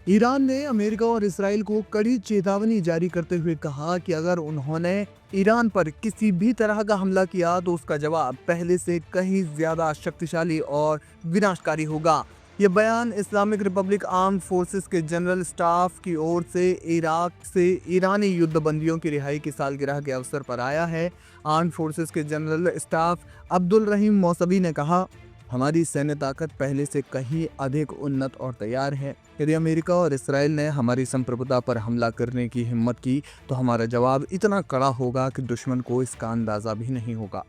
Iran ने America और Israel को कड़ी चेतावनी जारी करते हुए कहा कि अगर उन्होंने ईरान पर किसी भी तरह का हमला किया तो उसका जवाब पहले से कहीं ज्यादा शक्तिशाली और विनाशकारी होगा। यह बयान इस्लामिक रिपब्लिक आर्म्ड फोर्सेस के जनरल स्टाफ की ओर से इराक से ईरानी युद्धबंदियों की रिहाई की सालगिरह के अवसर पर आया है। आर्म्ड फोर्सेस के जनरल स्टाफ अब्दुल रहीम मौसवी ने कहा, हमारी सैन्य ताकत पहले से कहीं अधिक उन्नत और तैयार है। यदि अमेरिका और इसराइल ने हमारी संप्रभुता पर हमला करने की हिम्मत की तो हमारा जवाब इतना कड़ा होगा कि दुश्मन को इसका अंदाजा भी नहीं होगा।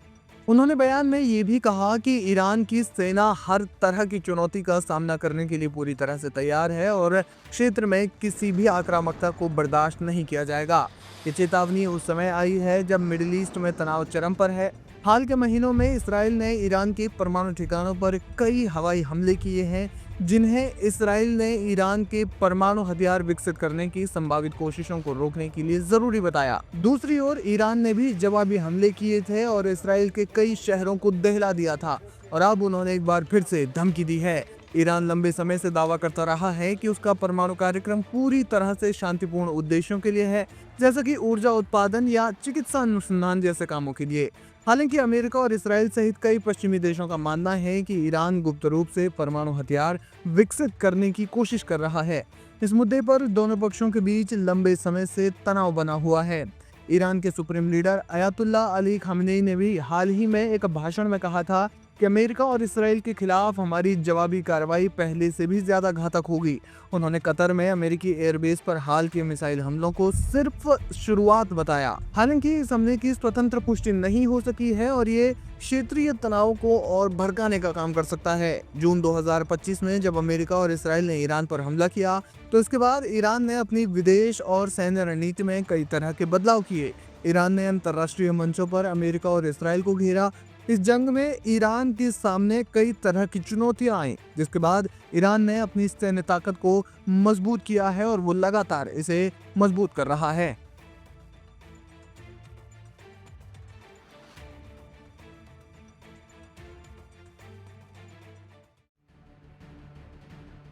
उन्होंने बयान में ये भी कहा कि ईरान की सेना हर तरह की चुनौती का सामना करने के लिए पूरी तरह से तैयार है और क्षेत्र में किसी भी आक्रामकता को बर्दाश्त नहीं किया जाएगा। ये चेतावनी उस समय आई है जब मिडिल ईस्ट में तनाव चरम पर है। हाल के महीनों में इसराइल ने ईरान के परमाणु ठिकानों पर कई हवाई हमले किए हैं, जिन्हें इसराइल ने ईरान के परमाणु हथियार विकसित करने की संभावित कोशिशों को रोकने के लिए जरूरी बताया। दूसरी ओर ईरान ने भी जवाबी हमले किए थे और इसराइल के कई शहरों को दहला दिया था और अब उन्होंने एक बार फिर से धमकी दी है। ईरान लंबे समय से दावा करता रहा है कि उसका परमाणु कार्यक्रम पूरी तरह से शांतिपूर्ण उद्देश्यों के लिए है, जैसे कि ऊर्जा उत्पादन या चिकित्सा अनुसंधान जैसे कामों के लिए। हालांकि अमेरिका और इसराइल सहित कई पश्चिमी देशों का मानना है कि ईरान गुप्त रूप से परमाणु हथियार विकसित करने की कोशिश कर रहा है। इस मुद्दे पर दोनों पक्षों के बीच लंबे समय से तनाव बना हुआ है। ईरान के supreme leader Ayatollah Ali Khamenei ने भी हाल ही में एक भाषण में कहा था कि अमेरिका और इसराइल के खिलाफ हमारी जवाबी कार्रवाई पहले से भी ज्यादा घातक होगी। उन्होंने कतर में अमेरिकी एयरबेस पर हाल के मिसाइल हमलों को सिर्फ शुरुआत बताया। हालांकि इस हमले की स्वतंत्र पुष्टि नहीं हो सकी है और ये क्षेत्रीय तनाव को और भड़काने का काम कर सकता है। जून 2025 में जब अमेरिका और इसराइल ने ईरान पर हमला किया तो इसके बाद ईरान ने अपनी विदेश और सैन्य रणनीति में कई तरह के बदलाव किए। ईरान ने अंतर्राष्ट्रीय मंचों पर अमेरिका और इसराइल को घेरा। इस जंग में ईरान के सामने कई तरह की चुनौतियां आई, जिसके बाद ईरान ने अपनी सैन्य ताकत को मजबूत किया है और वो लगातार इसे मजबूत कर रहा है।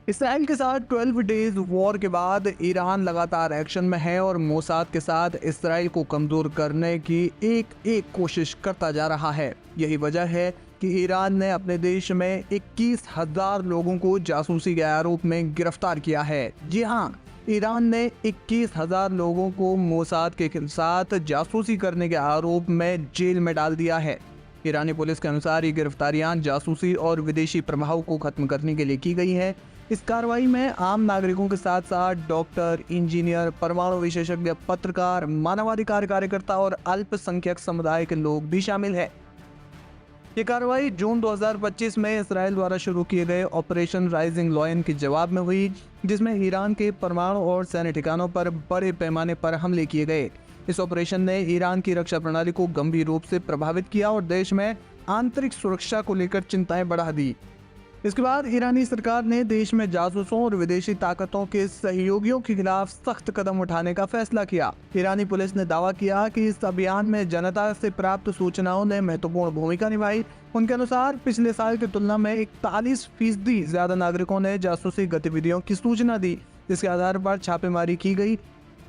इसराइल के साथ 12 डेज वॉर के बाद ईरान लगातार एक्शन में है और मोसाद के साथ इसराइल को कमजोर करने की एक एक कोशिश करता जा रहा है। यही वजह है कि ईरान ने अपने देश में 21,000 लोगों को जासूसी के आरोप में गिरफ्तार किया है। जी हाँ, ईरान ने 21,000 लोगों को मोसाद के साथ जासूसी करने के आरोप में जेल में डाल दिया है। ईरानी पुलिस के अनुसार ये गिरफ्तारियां जासूसी और विदेशी प्रभाव को खत्म करने के लिए की गई हैं। इस कार्रवाई में आम नागरिकों के साथ साथ डॉक्टर, इंजीनियर, परमाणु विशेषज्ञ, पत्रकार, मानवाधिकार कार्यकर्ता और अल्पसंख्यक समुदाय के लोग भी शामिल हैं। ये कार्रवाई जून 2025 में इसराइल द्वारा शुरू किए गए ऑपरेशन राइजिंग लॉयन के जवाब में हुई, जिसमें ईरान के परमाणु और सैन्य ठिकानों पर बड़े पैमाने पर हमले किए गए। इस ऑपरेशन ने ईरान की रक्षा प्रणाली को गंभीर रूप से प्रभावित किया और देश में आंतरिक सुरक्षा को लेकर चिंताएं बढ़ा दी। इसके बाद ईरानी सरकार ने देश में जासूसों और विदेशी ताकतों के सहयोगियों के खिलाफ सख्त कदम उठाने का फैसला किया। ईरानी पुलिस ने दावा किया कि इस अभियान में जनता से प्राप्त सूचनाओं ने महत्वपूर्ण भूमिका निभाई। उनके अनुसार पिछले साल की तुलना में 41% ज्यादा नागरिकों ने जासूसी गतिविधियों की सूचना दी, जिसके आधार पर छापेमारी की गई।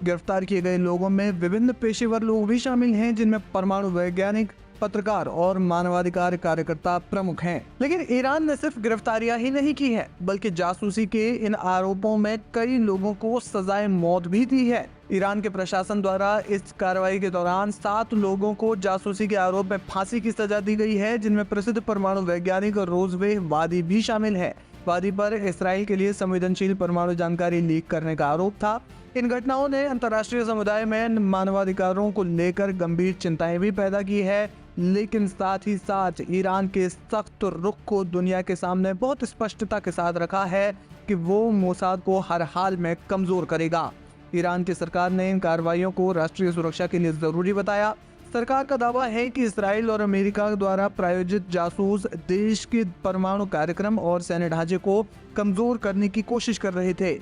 गिरफ्तार किए गए लोगों में विभिन्न पेशेवर लोग भी शामिल हैं, जिनमें परमाणु वैज्ञानिक, पत्रकार और मानवाधिकार कार्यकर्ता प्रमुख हैं। लेकिन ईरान ने सिर्फ गिरफ्तारियां ही नहीं की है, बल्कि जासूसी के इन आरोपों में कई लोगों को सजाए मौत भी दी है। ईरान के प्रशासन द्वारा इस कार्रवाई के दौरान 7 लोगों को जासूसी के आरोप में फांसी की सजा दी गई है, जिनमें प्रसिद्ध परमाणु वैज्ञानिक रोजवे वादी भी शामिल है। वादी पर इसराइल के लिए संवेदनशील परमाणु जानकारी लीक करने का आरोप था। इन घटनाओं ने अंतर्राष्ट्रीय समुदाय में मानवाधिकारों को लेकर गंभीर चिंताएं भी पैदा की है, लेकिन साथ ही साथ ईरान के सख्त रुख को दुनिया के सामने बहुत स्पष्टता के साथ रखा है कि वो मोसाद को हर हाल में कमजोर करेगा। ईरान की सरकार ने इन कार्रवाइयों को राष्ट्रीय सुरक्षा के लिए जरूरी बताया। सरकार का दावा है कि इसराइल और अमेरिका द्वारा प्रायोजित जासूस देश के परमाणु कार्यक्रम और सैन्य ढांचे को कमजोर करने की कोशिश कर रहे थे।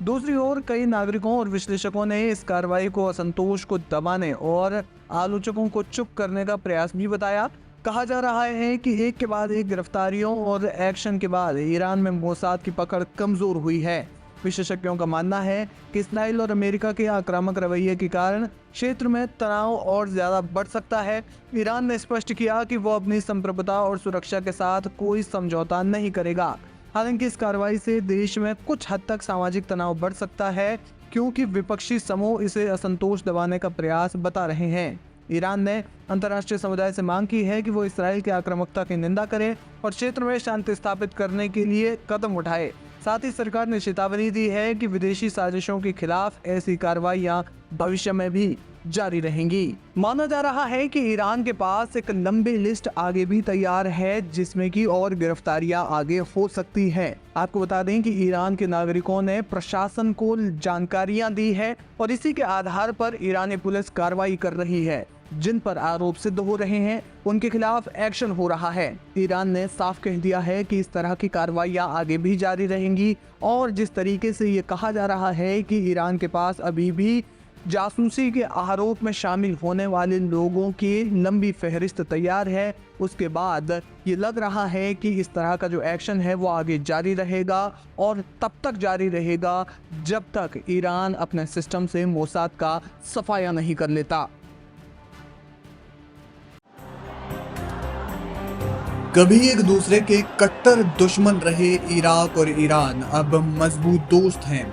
दूसरी ओर कई नागरिकों और विश्लेषकों ने इस कार्रवाई को असंतोष को दबाने और आलोचकों को चुप करने का प्रयास भी बताया। कहा जा रहा है कि एक के बाद एक गिरफ्तारियों और एक्शन के बाद ईरान में मोसाद की पकड़ कमजोर हुई है। विशेषज्ञों का मानना है कि इस्राइल और अमेरिका के आक्रामक रवैये के कारण क्षेत्र में तनाव और ज्यादा बढ़ सकता है। ईरान ने स्पष्ट किया कि वो अपनी संप्रभुता और सुरक्षा के साथ कोई समझौता नहीं करेगा। हालांकि इस कार्रवाई से देश में कुछ हद तक सामाजिक तनाव बढ़ सकता है, क्योंकि विपक्षी समूह इसे असंतोष दबाने का प्रयास बता रहे हैं। ईरान ने अंतर्राष्ट्रीय समुदाय से मांग की है कि वो इस्राइल की आक्रामकता की निंदा करे और क्षेत्र में शांति स्थापित करने के लिए कदम उठाए। साथ ही सरकार ने चेतावनी दी है कि विदेशी साजिशों के खिलाफ ऐसी कार्रवाइयां भविष्य में भी जारी रहेंगी। माना जा रहा है कि ईरान के पास एक लंबी लिस्ट आगे भी तैयार है, जिसमें की और गिरफ्तारियां आगे हो सकती हैं। आपको बता दें कि ईरान के नागरिकों ने प्रशासन को जानकारियां दी है और इसी के आधार पर ईरानी पुलिस कार्रवाई कर रही है। जिन पर आरोप सिद्ध हो रहे हैं उनके खिलाफ एक्शन हो रहा है। ईरान ने साफ कह दिया है कि इस तरह की कार्रवाइयां आगे भी जारी रहेंगी और जिस तरीके से ये कहा जा रहा है कि ईरान के पास अभी भी जासूसी के आरोप में शामिल होने वाले लोगों की लंबी फहरिस्त तैयार है, उसके बाद ये लग रहा है कि इस तरह का जो एक्शन है वो आगे जारी रहेगा और तब तक जारी रहेगा जब तक ईरान अपने सिस्टम से मोसाद का सफाया नहीं कर लेता। कभी एक दूसरे के कट्टर दुश्मन रहे इराक और ईरान अब मजबूत दोस्त हैं।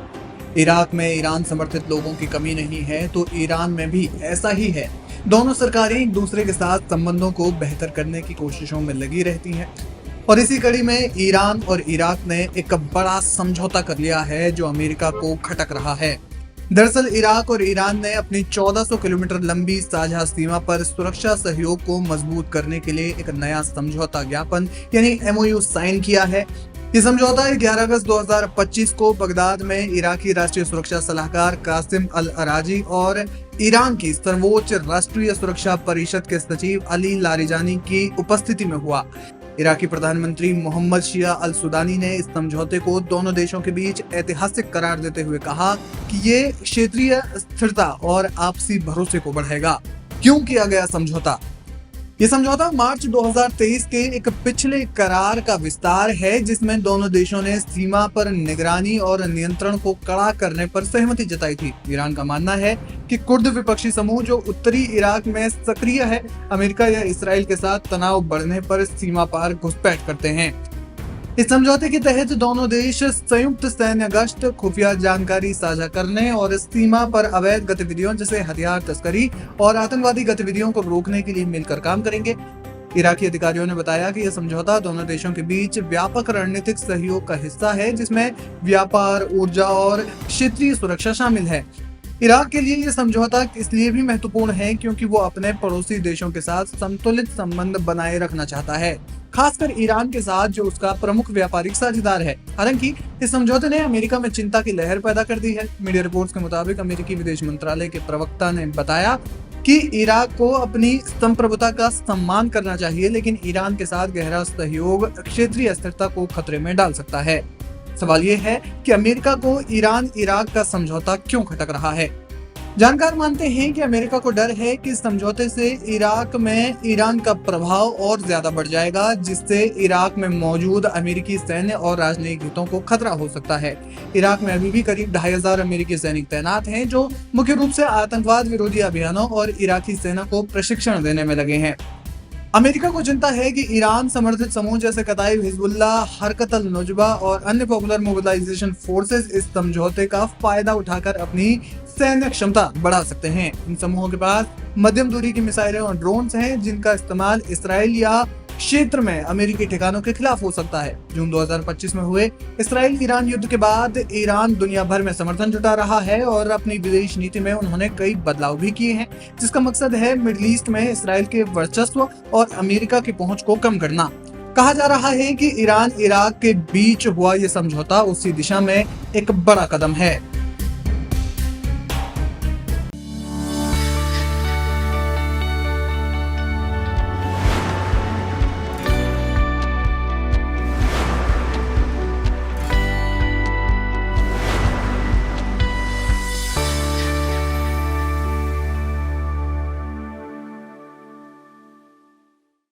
इराक में ईरान समर्थित लोगों की कमी नहीं है तो ईरान में भी ऐसा ही है। दोनों सरकारें एक दूसरे के साथ संबंधों को बेहतर करने की कोशिशों में लगी रहती हैं और इसी कड़ी में ईरान और इराक ने एक बड़ा समझौता कर लिया है जो अमेरिका को खटक रहा है। दरअसल इराक और ईरान ने अपनी 1400 किलोमीटर लंबी साझा सीमा पर सुरक्षा सहयोग को मजबूत करने के लिए एक नया समझौता ज्ञापन यानी MOU साइन किया है। ये समझौता 11 अगस्त 2025 को बगदाद में इराकी राष्ट्रीय सुरक्षा सलाहकार कासिम अल अराजी और ईरान की सर्वोच्च राष्ट्रीय सुरक्षा परिषद के सचिव अली लारिजानी की उपस्थिति में हुआ। इराकी प्रधानमंत्री मोहम्मद शिया अल सुदानी ने इस समझौते को दोनों देशों के बीच ऐतिहासिक करार देते हुए कहा कि ये क्षेत्रीय स्थिरता और आपसी भरोसे को बढ़ाएगा। क्यों किया गया समझौता? ये समझौता मार्च 2023 के एक पिछले करार का विस्तार है जिसमें दोनों देशों ने सीमा पर निगरानी और नियंत्रण को कड़ा करने पर सहमति जताई थी। ईरान का मानना है कि कुर्द विपक्षी समूह जो उत्तरी इराक में सक्रिय है, अमेरिका या इसराइल के साथ तनाव बढ़ने पर सीमा पार घुसपैठ करते हैं। इस समझौते के तहत दोनों देश संयुक्त सैन्य गश्त, खुफिया जानकारी साझा करने और सीमा पर अवैध गतिविधियों जैसे हथियार तस्करी और आतंकवादी गतिविधियों को रोकने के लिए मिलकर काम करेंगे। इराकी अधिकारियों ने बताया कि यह समझौता दोनों देशों के बीच व्यापक रणनीतिक सहयोग का हिस्सा है जिसमें व्यापार, ऊर्जा और क्षेत्रीय सुरक्षा शामिल है। इराक के लिए यह समझौता इसलिए भी महत्वपूर्ण है क्योंकि वो अपने पड़ोसी देशों के साथ संतुलित संबंध बनाए रखना चाहता है, खासकर ईरान के साथ जो उसका प्रमुख व्यापारिक साझेदार है। हालांकि इस समझौते ने अमेरिका में चिंता की लहर पैदा कर दी है। मीडिया रिपोर्ट्स के मुताबिक अमेरिकी विदेश मंत्रालय के प्रवक्ता ने बताया कि इराक को अपनी संप्रभुता का सम्मान करना चाहिए, लेकिन ईरान के साथ गहरा सहयोग क्षेत्रीय स्थिरता को खतरे में डाल सकता है। सवाल ये है कि अमेरिका को ईरान इराक का समझौता क्यों खटक रहा है? जानकार मानते हैं कि अमेरिका को डर है कि समझौते से इराक में ईरान का प्रभाव और ज्यादा बढ़ जाएगा, जिससे इराक में मौजूद अमेरिकी सैन्य और राजनयिक हितों को खतरा हो सकता है। इराक में अभी भी करीब 2500 अमेरिकी सैनिक तैनात हैं जो मुख्य रूप से आतंकवाद विरोधी अभियानों और इराकी सेना को प्रशिक्षण देने में लगे हैं। अमेरिका को चिंता है कि ईरान समर्थित समूह जैसे कताइब हिजबुल्लाह, हरकत अल नुजबा और अन्य पॉपुलर मोबिलाइजेशन फोर्सेस इस समझौते का फायदा उठाकर अपनी सैन्य क्षमता बढ़ा सकते हैं। इन समूहों के पास मध्यम दूरी की मिसाइलें और ड्रोन्स हैं जिनका इस्तेमाल इसराइल या क्षेत्र में अमेरिकी ठिकानों के खिलाफ हो सकता है। जून 2025 में हुए इसराइल ईरान युद्ध के बाद ईरान दुनिया भर में समर्थन जुटा रहा है और अपनी विदेश नीति में उन्होंने कई बदलाव भी किए हैं, जिसका मकसद है मिडिल ईस्ट में इसराइल के वर्चस्व और अमेरिका की पहुंच को कम करना। कहा जा रहा है कि ईरान इराक के बीच हुआ यह समझौता उसी दिशा में एक बड़ा कदम है।